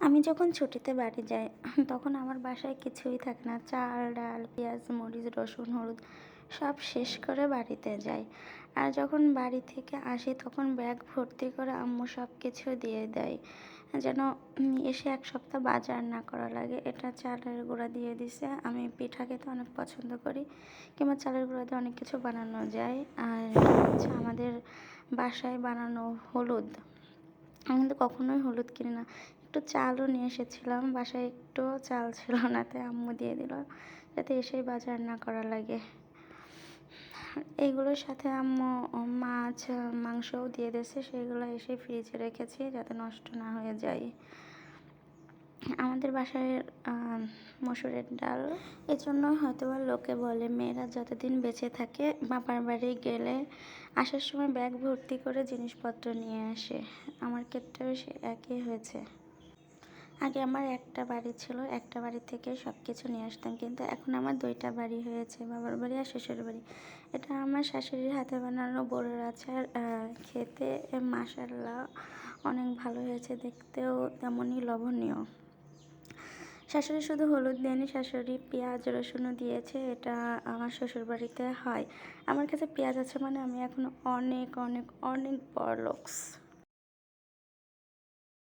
আমি যখন ছুটিতে বাড়ি যাই তখন আমার বাসায় কিছুই থাকে না। চাল, ডাল, পেঁয়াজ, মরিচ, রসুন, হলুদ সব শেষ করে বাড়িতে যাই। আর যখন বাড়ি থেকে আসি তখন ব্যাগ ভর্তি করে আম্মু সব কিছু দিয়ে দেয়। যেন এসে ১ সপ্তাহ বাজার না করা লাগে। এটা চালের গুঁড়া দিয়ে দিছে। আমি পিঠা খেতে অনেক পছন্দ করি। কিংবা চালের গুঁড়া দিয়ে অনেক কিছু বানানো যায়। আর এটা হচ্ছে আমাদের বাসায় বানানো হলুদ। আমি কিন্তু কখনোই হলুদ কিনি না। একটু চালও নিয়ে এসেছিলাম। বাসায় একটুও চাল ছিল না, তাই আম্মু দিয়ে দিল যাতে এসেই বাজার না করা লাগে। এইগুলোর সাথে আম্মু মাছ, মাংসও দিয়ে দিয়েছে। সেগুলো এসে ফ্রিজে রেখেছি যাতে নষ্ট না হয়ে যায়। আমাদের বাসায় মসুরের ডাল। এজন্যই হয়তোবা লোকে বলে মেয়েরা যতদিন বেঁচে থাকে বাবার বাড়ি গেলে আসার সময় ব্যাগ ভর্তি করে জিনিসপত্র নিয়ে আসে। আমার ক্ষেত্রেও সে একই হয়েছে। আগে আমার একটা বাড়ি ছিল, একটা বাড়ি থেকে সব কিছু নিয়ে আসতাম। কিন্তু এখন আমার ২টা বাড়ি হয়েছে, বাবার বাড়ি আর শ্বশুর বাড়ি। এটা আমার শাশুড়ির হাতে বানানো বড়ির আচার। খেতে মাশাআল্লাহ অনেক ভালো হয়েছে, দেখতেও তেমনই লোভনীয়। শাশুড়ি শুধু হলুদ দেয়নি, শাশুড়ি পেঁয়াজ রসুনও দিয়েছে। এটা আমার শ্বশুরবাড়িতে হয়। আমার কাছে পেঁয়াজ আছে মানে আমি এখন অনেক অনেক অনেক বড়লোকস।